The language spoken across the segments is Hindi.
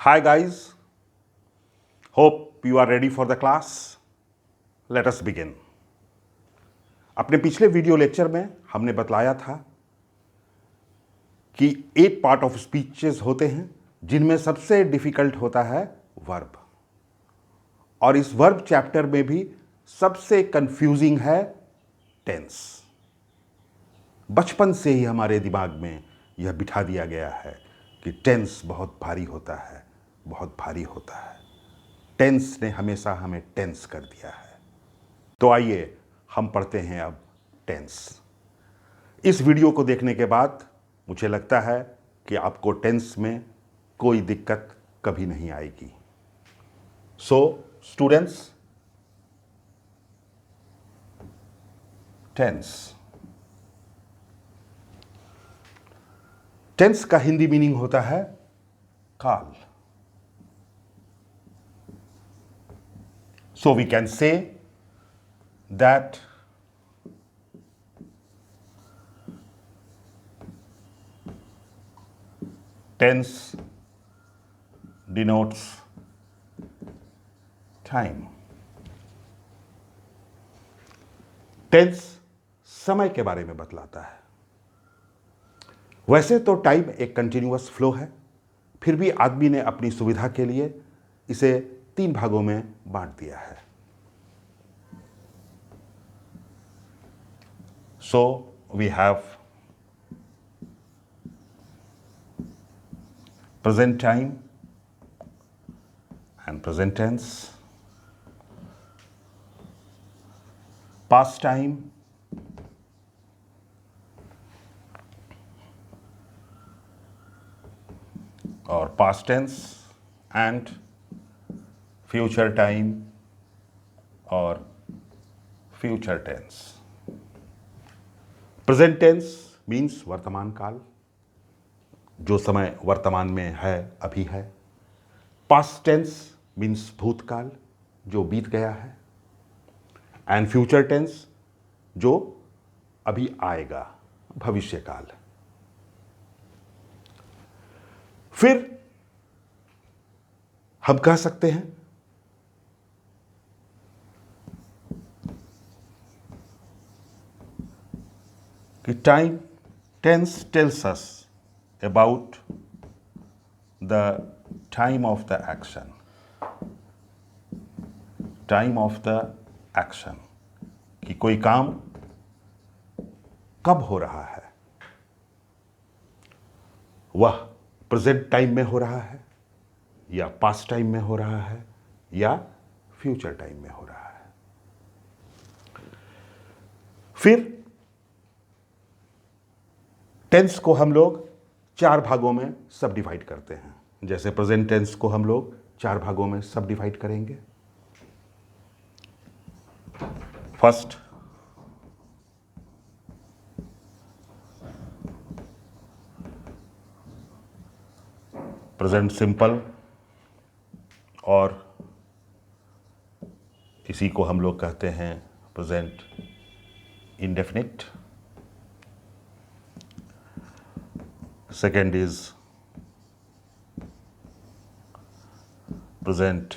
Hi guys, hope you are ready for the class. Let us begin. अपने पिछले वीडियो लेक्चर में हमने बतलाया था कि 8 पार्ट ऑफ स्पीचेस होते हैं जिनमें सबसे डिफिकल्ट होता है वर्ब, और इस वर्ब चैप्टर में भी सबसे कंफ्यूजिंग है टेंस। बचपन से ही हमारे दिमाग में यह बिठा दिया गया है कि टेंस बहुत भारी होता है, बहुत भारी होता है। टेंस ने हमेशा हमें टेंस कर दिया है। तो आइए हम पढ़ते हैं अब टेंस। इस वीडियो को देखने के बाद मुझे लगता है कि आपको टेंस में कोई दिक्कत कभी नहीं आएगी। So students, tense. टेंस का हिंदी मीनिंग होता है काल। So we can say that tense denotes time. Tense समय के बारे में बतलाता है। वैसे तो टाइम एक कंटिन्यूअस फ्लो है, फिर भी आदमी ने अपनी सुविधा के लिए इसे 3 भागों में बांट दिया है। So we have present time and present tense, past time और past tense, and future time और future tense. Present tense means वर्तमान काल, जो समय वर्तमान में है, अभी है। पास्ट टेंस मीन्स भूतकाल, जो बीत गया है। एंड फ्यूचर टेंस, जो अभी आएगा, भविष्य काल। फिर हम कह सकते हैं कि time tense tells us about the time of the action. Time of the action, कि कोई काम कब हो रहा है। वह प्रेजेंट टाइम में हो रहा है, या पास्ट टाइम में हो रहा है, या फ्यूचर टाइम में हो रहा है। फिर टेंस को हम लोग 4 भागों में सब डिवाइड करते हैं। जैसे प्रेजेंट टेंस को हम लोग 4 भागों में सब डिवाइड करेंगे। फर्स्ट, प्रेजेंट सिंपल, और इसी को हम लोग कहते हैं present indefinite. Second is present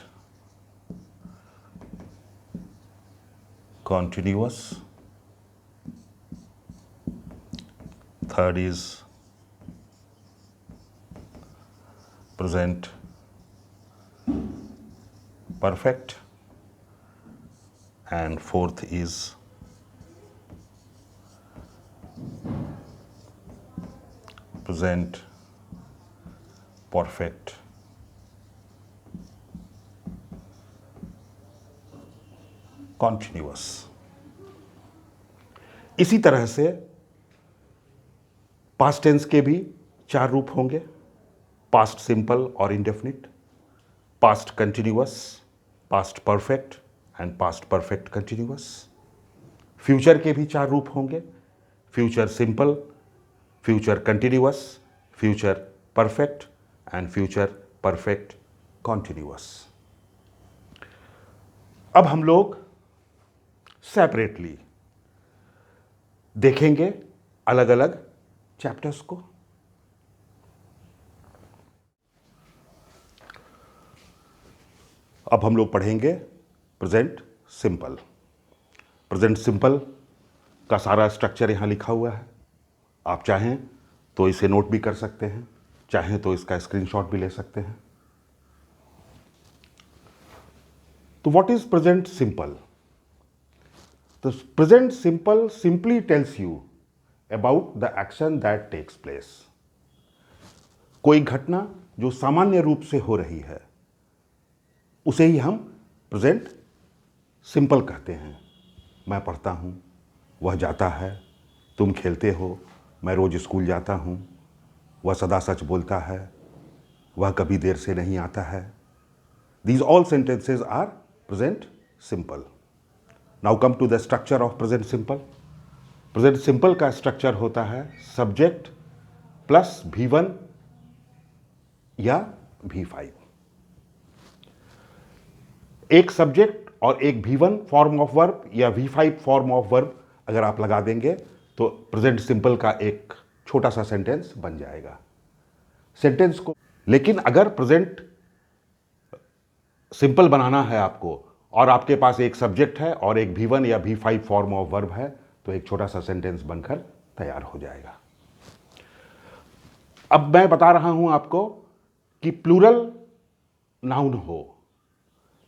continuous. Third is present perfect, and fourth is present perfect continuous. इसी तरह से पास्ट टेंस के भी 4 रूप होंगे: पास्ट सिंपल और indefinite, past continuous, past perfect and past perfect continuous. Future के भी 4 रूप होंगे: future simple, future continuous, future perfect and future perfect continuous. अब हम लोग सेपरेटली देखेंगे अलग अलग चैप्टर्स को। अब हम लोग पढ़ेंगे प्रेजेंट सिंपल। प्रेजेंट सिंपल का सारा स्ट्रक्चर यहाँ लिखा हुआ है। आप चाहें तो इसे नोट भी कर सकते हैं, चाहें तो इसका स्क्रीनशॉट भी ले सकते हैं। तो व्हाट इज प्रेजेंट सिंपल? तो present simple simply tells you about the action that takes place. कोई घटना जो सामान्य रूप से हो रही है उसे ही हम प्रेजेंट सिंपल कहते हैं। मैं पढ़ता हूँ, वह जाता है, तुम खेलते हो, मैं रोज स्कूल जाता हूँ, वह सदा सच बोलता है, वह कभी देर से नहीं आता है। These all sentences are present simple. Now come to the structure of present simple. Present simple का structure होता है subject plus V1 या V5। एक सब्जेक्ट और एक V1 फॉर्म ऑफ वर्ब या V5 फॉर्म ऑफ वर्ब अगर आप लगा देंगे तो प्रेजेंट सिंपल का एक छोटा सा सेंटेंस बन जाएगा। सेंटेंस को लेकिन अगर प्रेजेंट सिंपल बनाना है आपको और आपके पास एक सब्जेक्ट है और एक V1 या V5 फॉर्म ऑफ वर्ब है तो एक छोटा सा सेंटेंस बनकर तैयार हो जाएगा। अब मैं बता रहा हूं आपको कि प्लूरल नाउन हो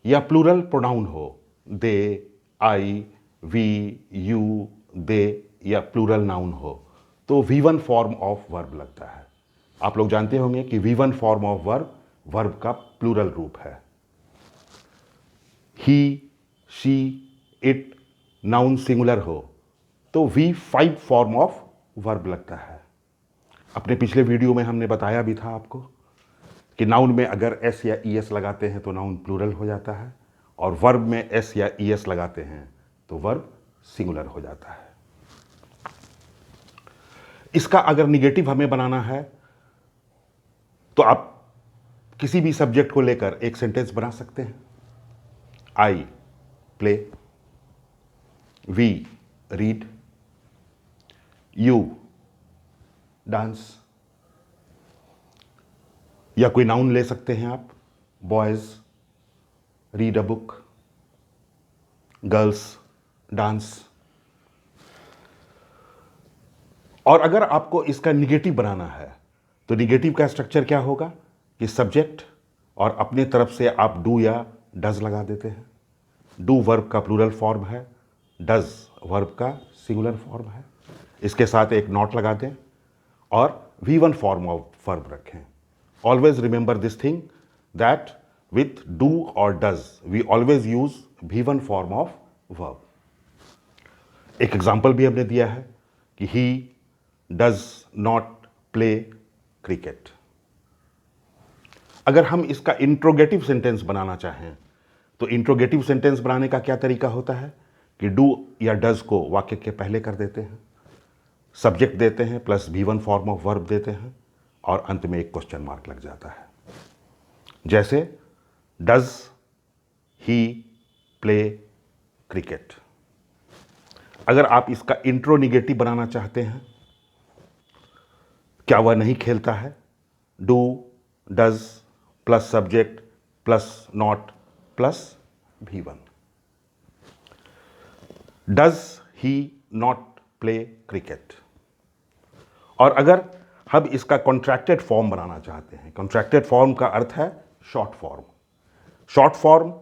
या प्लूरल प्रोनाउन हो, दे, आई, वी, यू, दे या प्लूरल नाउन हो तो V1 फॉर्म ऑफ वर्ब लगता है। आप लोग जानते होंगे कि V1 form of verb verb का प्लूरल रूप है। ही, शी, इट नाउन सिंगुलर हो तो V5 फॉर्म ऑफ वर्ब लगता है। अपने पिछले वीडियो में हमने बताया भी था आपको कि नाउन में अगर एस या ईएस लगाते हैं तो नाउन प्लूरल हो जाता है और वर्ब में एस या ईएस लगाते हैं तो वर्ब सिंगुलर हो जाता है। इसका अगर निगेटिव हमें बनाना है तो आप किसी भी सब्जेक्ट को लेकर एक सेंटेंस बना सकते हैं। I play, we read, you dance, या कोई नाउन ले सकते हैं आप, boys read a book, girls dance. और अगर आपको इसका निगेटिव बनाना है तो निगेटिव का स्ट्रक्चर क्या होगा कि सब्जेक्ट और अपने तरफ से आप डू या डज लगा देते हैं। डू वर्ब का प्लूरल फॉर्म है, डज वर्ब का सिंगुलर फॉर्म है। इसके साथ एक नॉट लगा दें और V1 फॉर्म ऑफ वर्ब रखें। Always remember this thing that with do और does we always use V1 form of verb. एक एग्जाम्पल भी हमने दिया है कि he does not play cricket. अगर हम इसका इंट्रोगेटिव सेंटेंस बनाना चाहें तो इंट्रोगेटिव सेंटेंस बनाने का क्या तरीका होता है कि डू या डज को वाक्य के पहले कर देते हैं, सब्जेक्ट देते हैं plus V1 form of verb देते हैं और अंत में एक क्वेश्चन मार्क लग जाता है। जैसे डज ही प्ले क्रिकेट। अगर आप इसका इंट्रो निगेटिव बनाना चाहते हैं, क्या वह नहीं खेलता है, do does plus subject plus not plus V1। Does he not play cricket. और अगर हम इसका कॉन्ट्रैक्टेड फॉर्म बनाना चाहते हैं, कॉन्ट्रैक्टेड फॉर्म का अर्थ है शॉर्ट फॉर्म। शॉर्ट फॉर्म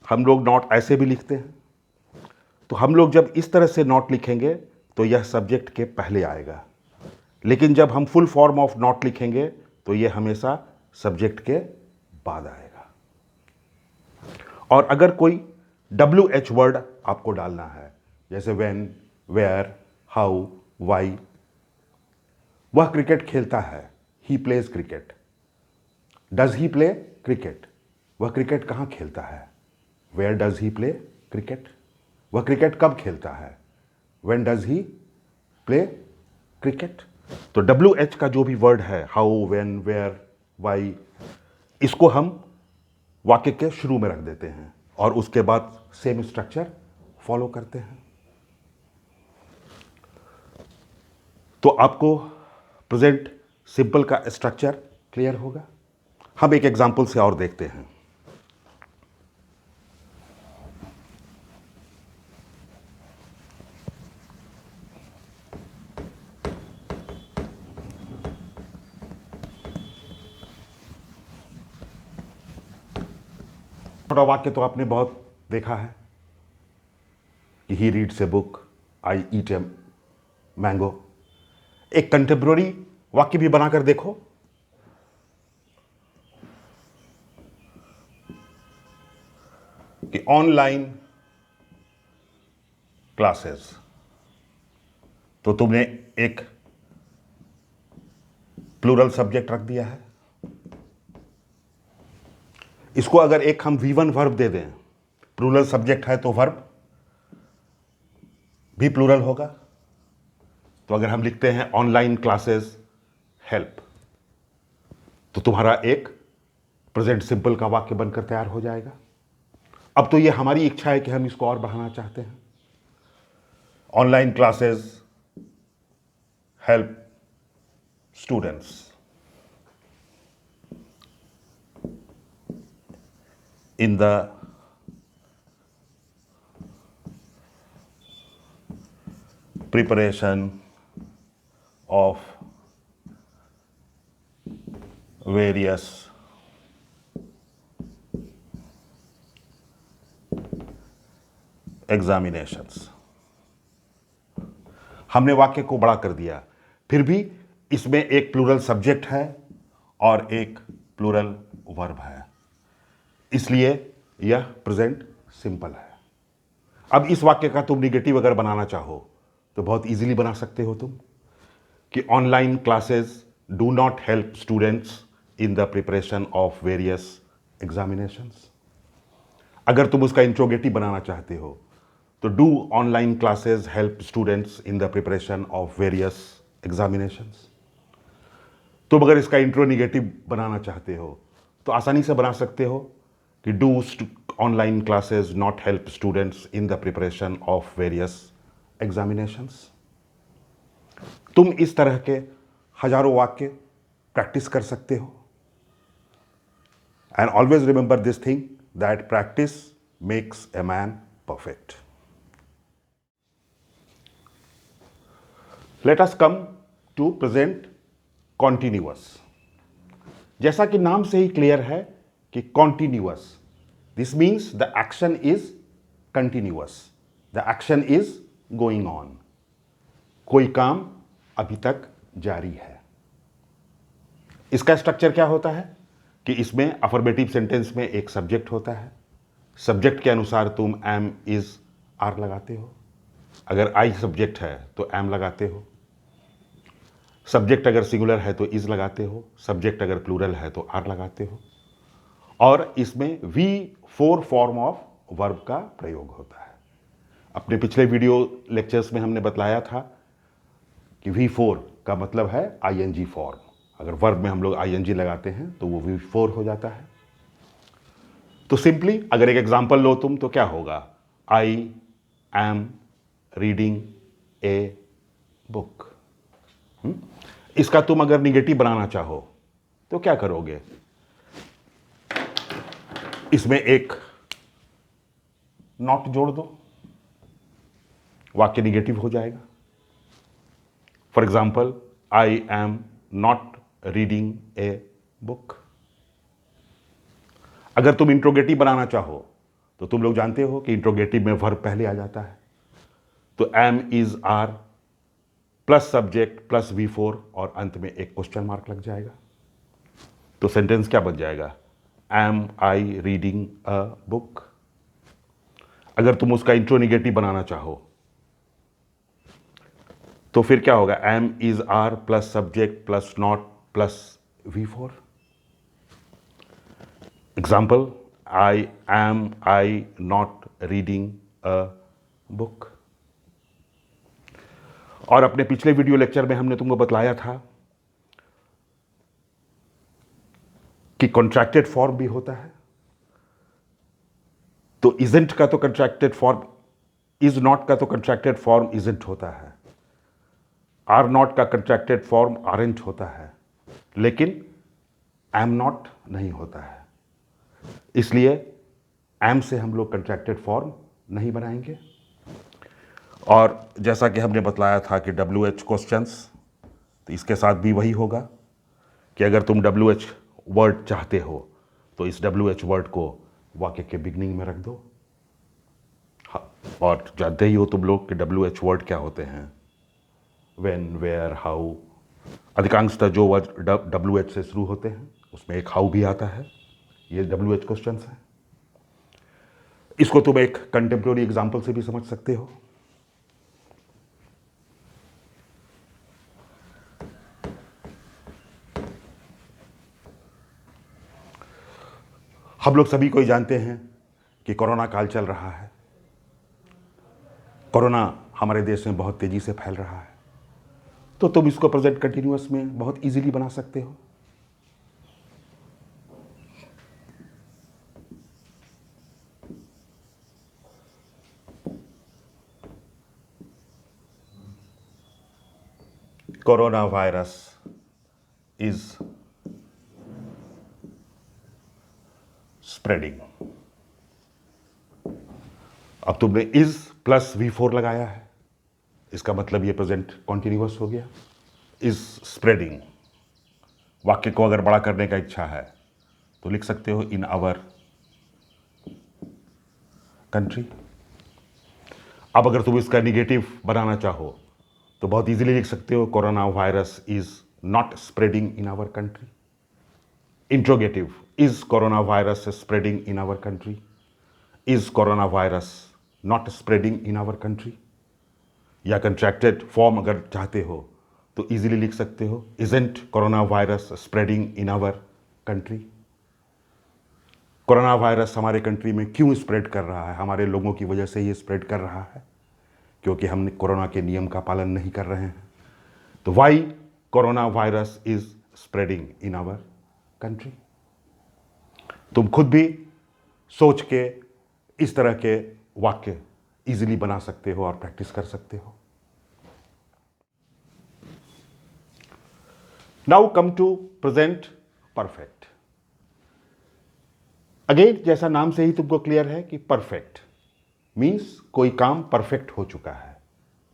हम लोग नॉट ऐसे भी लिखते हैं। तो हम लोग जब इस तरह से नॉट लिखेंगे तो यह सब्जेक्ट के पहले आएगा, लेकिन जब हम फुल फॉर्म ऑफ नॉट लिखेंगे तो यह हमेशा सब्जेक्ट के बाद आएगा। और अगर कोई WH वर्ड आपको डालना है जैसे व्हेन, वेयर, हाउ, वाई, वह क्रिकेट खेलता है, he plays cricket. Does he play cricket, वह क्रिकेट कहाँ खेलता है, where does he play cricket, वह क्रिकेट कब खेलता है, when does he play cricket. तो WH का जो भी वर्ड है, हाउ, व्हेन, वेयर, वाई, इसको हम वाक्य के शुरू में रख देते हैं और उसके बाद सेम स्ट्रक्चर फॉलो करते हैं। तो आपको प्रेजेंट सिंपल का स्ट्रक्चर क्लियर होगा। हम एक एग्जांपल से और देखते हैं। छोटा वाक्य तो आपने बहुत देखा है कि he reads a book, I eat a mango. एक कंटेम्प्रोरी वाक्य भी बनाकर देखो। कि ऑनलाइन क्लासेस, तो तुमने एक प्लूरल सब्जेक्ट रख दिया है। इसको अगर एक हम V1 वर्ब दे दें, प्लूरल सब्जेक्ट है तो वर्ब भी प्लूरल होगा। तो अगर हम लिखते हैं ऑनलाइन क्लासेस हेल्प, तो तुम्हारा एक प्रेजेंट सिंपल का वाक्य बनकर तैयार हो जाएगा। अब तो ये हमारी इच्छा है कि हम इसको और बढ़ाना चाहते हैं। Online classes help students in the preparation of various examinations। हमने वाक्य को बड़ा कर दिया, फिर भी इसमें एक प्लूरल सब्जेक्ट है और एक प्लूरल वर्ब है, इसलिए यह प्रेजेंट सिंपल है। अब इस वाक्य का तुम निगेटिव अगर बनाना चाहो तो बहुत इजीली बना सकते हो तुम, कि online classes do not help students in the preparation of various examinations. अगर तुम उसका इंट्रोगेटिव बनाना चाहते हो तो do online classes help students in the preparation of various examinations. तुम अगर इसका इंट्रोनिगेटिव बनाना चाहते हो तो आसानी से बना सकते हो कि do online classes not help students in the preparation of various examinations. तुम इस तरह के हजारों वाक्य प्रैक्टिस कर सकते हो। And always remember this thing that practice makes a man perfect. Let us come to present continuous. जैसा कि नाम से ही क्लियर है कि continuous, this means the action is continuous, the action is going on. कोई काम अभी तक जारी है। इसका स्ट्रक्चर क्या होता है कि इसमें अफर्मेटिव सेंटेंस में एक सब्जेक्ट होता है। सब्जेक्ट के अनुसार तुम एम, इज, आर लगाते हो। अगर आई सब्जेक्ट है तो एम लगाते हो। सब्जेक्ट अगर सिंगुलर है तो इज लगाते हो। सब्जेक्ट अगर प्लूरल है तो आर लगाते हो। और इसमें V4 फॉर्म ऑफ वर्ब का प्रयोग होता है। अपने पिछले वीडियो लेक्चर्स में हमने बतलाया था कि V4 का मतलब है ING फॉर्म। अगर वर्ब में हम लोग ING लगाते हैं तो वो V4 हो जाता है। तो सिंपली अगर एक एग्जांपल लो तुम तो क्या होगा, I am reading a book. इसका तुम अगर निगेटिव बनाना चाहो तो क्या करोगे, इसमें एक नॉट जोड़ दो, वाक्य निगेटिव हो जाएगा। For example, I am not reading a book. अगर तुम इंट्रोगेटिव बनाना चाहो तो तुम लोग जानते हो कि इंट्रोगेटिव में वर्ब पहले आ जाता है। तो am, is, are plus subject plus V4 और अंत में एक क्वेश्चन मार्क लग जाएगा। तो सेंटेंस क्या बन जाएगा, am I reading a book. अगर तुम उसका इंट्रोनिगेटिव बनाना चाहो तो फिर क्या होगा, am, is, are plus subject plus not plus V4। Example, I am I not reading a book. और अपने पिछले वीडियो लेक्चर में हमने तुमको बतलाया था कि कॉन्ट्रैक्टेड फॉर्म भी होता है। तो इजेंट का तो कंट्रैक्टेड फॉर्म, इज नॉट का तो कंट्रैक्टेड फॉर्म इजेंट होता है, आर नॉट का कंट्रैक्टेड फॉर्म आरेंट होता है, लेकिन एम नॉट नहीं होता है। इसलिए एम से हम लोग कंट्रैक्टेड फॉर्म नहीं बनाएंगे। और जैसा कि हमने बतलाया था कि WH क्वेश्चंस, तो इसके साथ भी वही होगा कि अगर तुम WH वर्ड चाहते हो तो इस WH वर्ड को वाक्य के बिगनिंग में रख दो। हाँ, और जानते ही हो तुम लोग कि WH वर्ड क्या होते हैं, व्हेन, वेयर, हाउ। अधिकांशतः जो वर्ड WH से शुरू होते हैं उसमें एक हाउ भी आता है। ये WH क्वेश्चंस हैं। इसको तुम एक कंटेम्प्रेरी एग्जाम्पल से भी समझ सकते हो। हम लोग सभी को जानते हैं कि कोरोना काल चल रहा है। कोरोना हमारे देश में बहुत तेजी से फैल रहा है, तो तुम इसको प्रेजेंट कंटिन्यूअस में बहुत इजीली बना सकते हो। Corona virus is spreading. अब तुमने इज प्लस V4 लगाया है, इसका मतलब ये प्रेजेंट कॉन्टिन्यूअस हो गया। Is spreading. वाक्य को अगर बड़ा करने का इच्छा है तो लिख सकते हो इन आवर कंट्री। अब अगर तुम इसका निगेटिव बनाना चाहो तो बहुत इजीली लिख सकते हो corona virus is not spreading in our country. Interrogative, is corona virus spreading in our country, is corona virus not spreading in our country. या कंट्रैक्टेड फॉर्म अगर चाहते हो तो इजीली लिख सकते हो isn't corona virus spreading in our country. Corona virus हमारे कंट्री में क्यों स्प्रेड कर रहा है, हमारे लोगों की वजह से ही स्प्रेड कर रहा है, क्योंकि हम कोरोना के नियम का पालन नहीं कर रहे हैं। तो why corona virus is spreading in our country. तुम खुद भी सोच के इस तरह के वाक्य इजीली बना सकते हो और प्रैक्टिस कर सकते हो। Now come to present perfect. Again जैसा नाम से ही तुमको क्लियर है कि परफेक्ट मीन्स कोई काम परफेक्ट हो चुका है,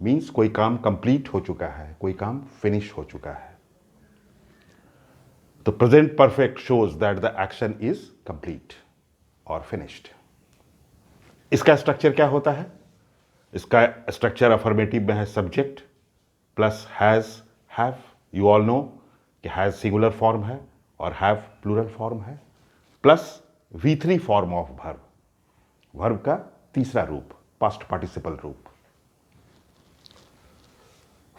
मीन्स कोई काम कंप्लीट हो चुका है, कोई काम फिनिश हो चुका है। तो present perfect shows that the action is complete और फिनिश्ड। इसका स्ट्रक्चर क्या होता है? इसका स्ट्रक्चर अफर्मेटिव में है subject plus has have. You all know कि हैज सिंगुलर फॉर्म है और हैव प्लूरल फॉर्म है, plus V3 form of verb, verb का तीसरा रूप, पास्ट पार्टिसिपल रूप।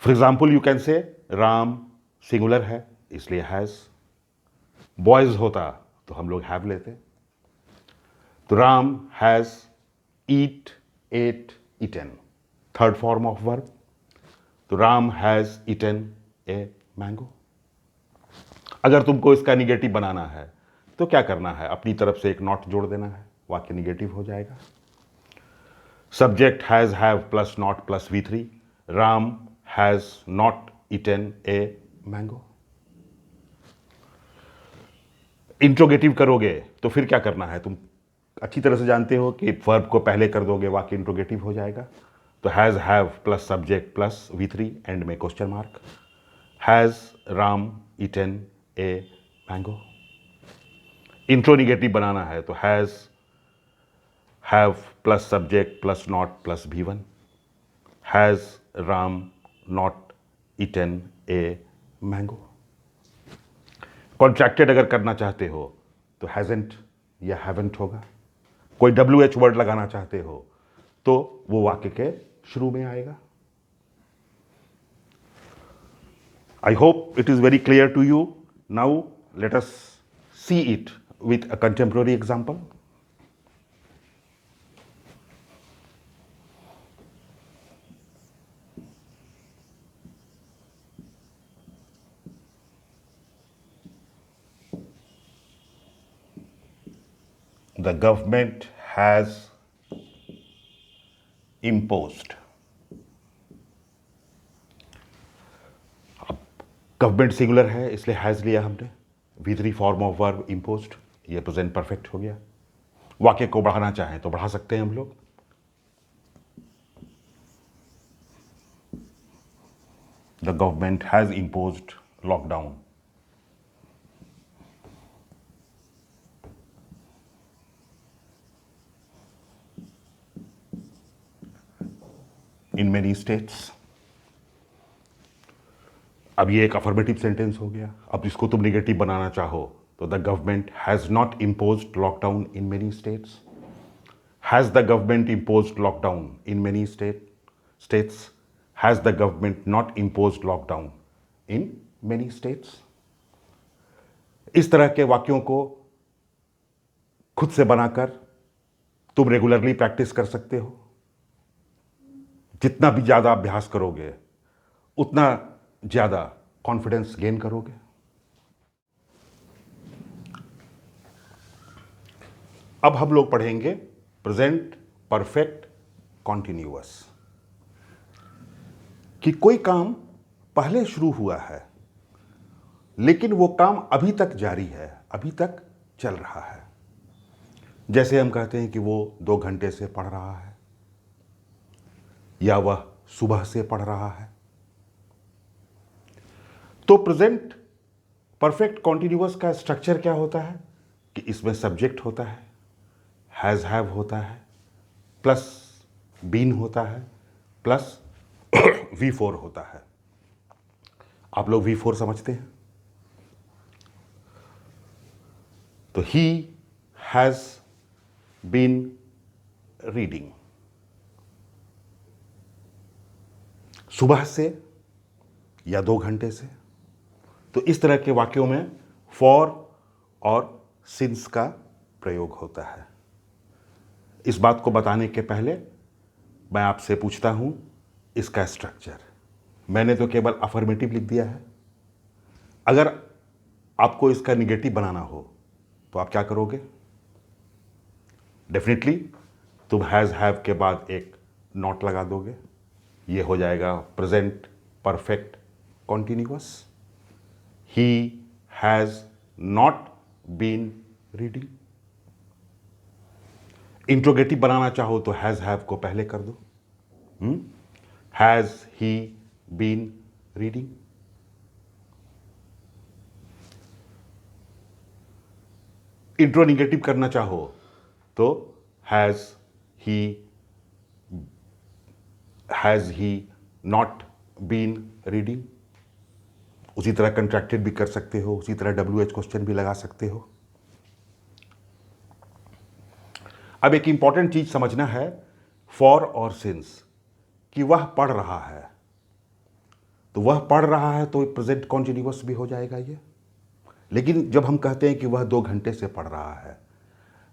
For example you can say Ram singular है इसलिए हैज। बॉयज होता तो हम लोग हैव लेते। तो Ram has eat, ate, eaten, third form of verb. तो Ram has eaten a mango. अगर तुमको इसका निगेटिव बनाना है तो क्या करना है, अपनी तरफ से एक नॉट जोड़ देना है, वाक्य निगेटिव हो जाएगा। Subject has have plus not plus V3, Ram has not eaten a mango. Interrogative करोगे तो फिर क्या करना है, तुम अच्छी तरह से जानते हो कि वर्ब को पहले कर दोगे वाक्य इंट्रोगेटिव हो जाएगा। तो has have plus subject plus V3, end में question mark. Has Ram eaten a mango. Intro negative बनाना है तो has have plus subject plus not plus V1, has Ram not eaten a mango. Contracted अगर करना चाहते हो तो हैजेंट या हैवेंट होगा। कोई WH वर्ड लगाना चाहते हो तो वो वाक्य के शुरू में आएगा। I hope it is very clear to you. Now let us see it with a contemporary example. The government has imposed. Government singular है इसलिए हैज लिया हमने। V3 form of verb imposed, ये प्रेजेंट परफेक्ट हो गया। वाक्य को बढ़ाना चाहें तो बढ़ा सकते हैं हम लोग। The government has imposed lockdown. in many states. अब ये एक अफर्मेटिव सेंटेंस हो गया. अब इसको तुम निगेटिव बनाना चाहो तो the government has not imposed lockdown in many states. Has the government imposed lockdown in many states? Has the government not imposed lockdown in many states? इस तरह के वाक्यों को खुद से बनाकर तुम रेगुलरली प्रैक्टिस कर सकते हो. जितना भी ज़्यादा अभ्यास करोगे उतना ज़्यादा कॉन्फिडेंस गेन करोगे. अब हम लोग पढ़ेंगे प्रेजेंट परफेक्ट कॉन्टिन्यूअस. कि कोई काम पहले शुरू हुआ है लेकिन वो काम अभी तक जारी है, अभी तक चल रहा है. जैसे हम कहते हैं कि वो 2 घंटे से पढ़ रहा है या वह सुबह से पढ़ रहा है. तो प्रेजेंट परफेक्ट कॉन्टिन्यूअस का स्ट्रक्चर क्या होता है कि इसमें सब्जेक्ट होता है, हैज़ हैव होता है, प्लस बीन होता है, प्लस V4 होता है. आप लोग V4 समझते हैं. तो ही हैज बीन रीडिंग. सुबह से या 2 घंटे से. तो इस तरह के वाक्यों में फॉर और सिंस का प्रयोग होता है. इस बात को बताने के पहले मैं आपसे पूछता हूं इसका स्ट्रक्चर. मैंने तो केवल अफर्मेटिव लिख दिया है. अगर आपको इसका निगेटिव बनाना हो तो आप क्या करोगे? डेफिनेटली तुम हैज़ हैव के बाद एक नॉट लगा दोगे. ये हो जाएगा present perfect continuous. He has not been reading. Interrogative बनाना चाहो तो हैज़ हैव को पहले कर दो. Has he been reading? Intro negative करना चाहो तो has he not been reading. उसी तरह कंट्रैक्टेड भी कर सकते हो, उसी तरह WH क्वेश्चन भी लगा सकते हो. अब एक इंपॉर्टेंट चीज समझना है फॉर और सिंस कि वह पढ़ रहा है. तो वह पढ़ रहा है तो प्रेजेंट कॉन्टिन्यूअस भी हो जाएगा ये. लेकिन जब हम कहते हैं कि वह 2 घंटे से पढ़ रहा है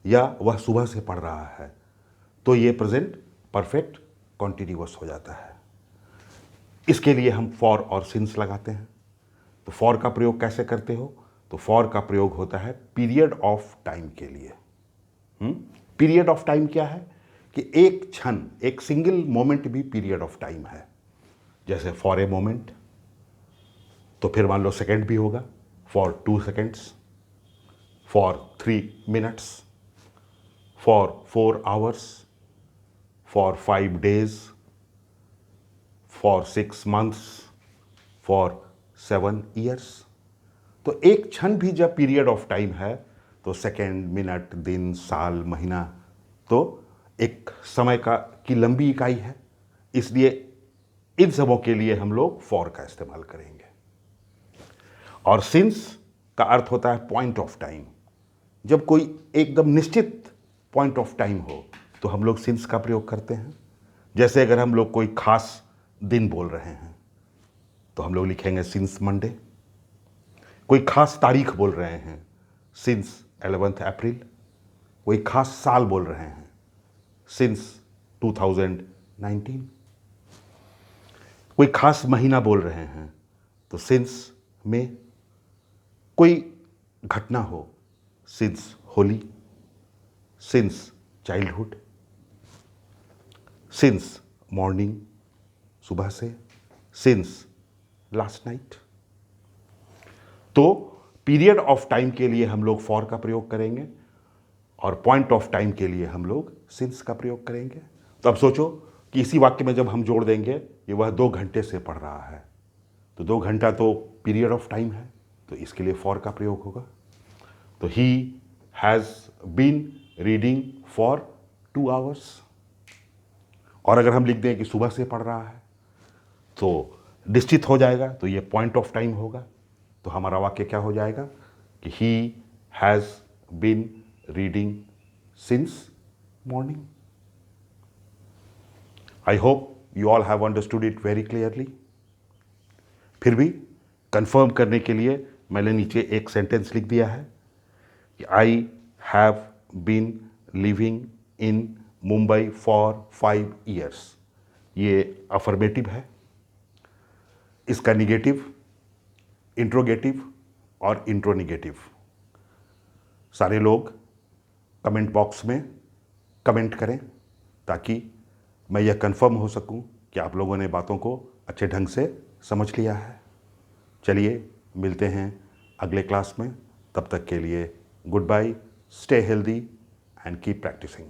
या वह सुबह से पढ़ रहा है तो ये प्रेजेंट परफेक्ट कॉन्टिन्यूअस हो जाता है. इसके लिए हम फॉर और सिंस लगाते हैं. तो फॉर का प्रयोग कैसे करते हो? तो फॉर का प्रयोग होता है पीरियड ऑफ टाइम के लिए. पीरियड ऑफ टाइम क्या है कि एक क्षण, एक सिंगल मोमेंट भी पीरियड ऑफ टाइम है. जैसे फॉर ए मोमेंट, तो फिर मान लो सेकेंड भी होगा. For 2 seconds, for 3 minutes, for 4 hours, for 5 days, for 6 months, for 7 years. तो एक क्षण भी जब पीरियड ऑफ टाइम है तो सेकेंड, मिनट, दिन, साल, महीना तो एक समय की लंबी इकाई है. इसलिए इन सबों के लिए हम लोग फॉर का इस्तेमाल करेंगे. और सिंस का अर्थ होता है पॉइंट ऑफ टाइम. जब कोई एकदम निश्चित पॉइंट ऑफ टाइम हो तो हम लोग सिंस का प्रयोग करते हैं. जैसे अगर हम लोग कोई खास दिन बोल रहे हैं तो हम लोग लिखेंगे सिंस मंडे. कोई खास तारीख बोल रहे हैं सिंस 11th अप्रैल. कोई खास साल बोल रहे हैं सिंस 2019. कोई खास महीना बोल रहे हैं तो सिंस में. कोई घटना हो since Holi, since childhood, since morning सुबह से, सिंस लास्ट नाइट. तो पीरियड ऑफ टाइम के लिए हम लोग फॉर का प्रयोग करेंगे और पॉइंट ऑफ टाइम के लिए हम लोग सिंस का प्रयोग करेंगे. तो अब सोचो कि इसी वाक्य में जब हम जोड़ देंगे ये वह 2 घंटे से पढ़ रहा है तो 2 घंटा तो पीरियड ऑफ टाइम है तो इसके लिए फॉर का प्रयोग होगा. तो he has been reading for 2 hours. और अगर हम लिख दें कि सुबह से पढ़ रहा है तो निश्चित हो जाएगा, तो ये पॉइंट ऑफ टाइम होगा। तो हमारा वाक्य क्या हो जाएगा कि he has been reading since morning. I hope you all have understood it very clearly. फिर भी कंफर्म करने के लिए मैंने नीचे एक सेंटेंस लिख दिया है कि I have been living in Mumbai for 5 years। ये अफर्मेटिव है। इसका निगेटिव, इंट्रोगेटिव और इंट्रोनिगेटिव सारे लोग कमेंट बॉक्स में कमेंट करें, ताकि मैं यह कंफर्म हो सकूं कि आप लोगों ने बातों को अच्छे ढंग से समझ लिया है। चलिए मिलते हैं अगले क्लास में। तब तक के लिए goodbye, stay healthy and keep practising.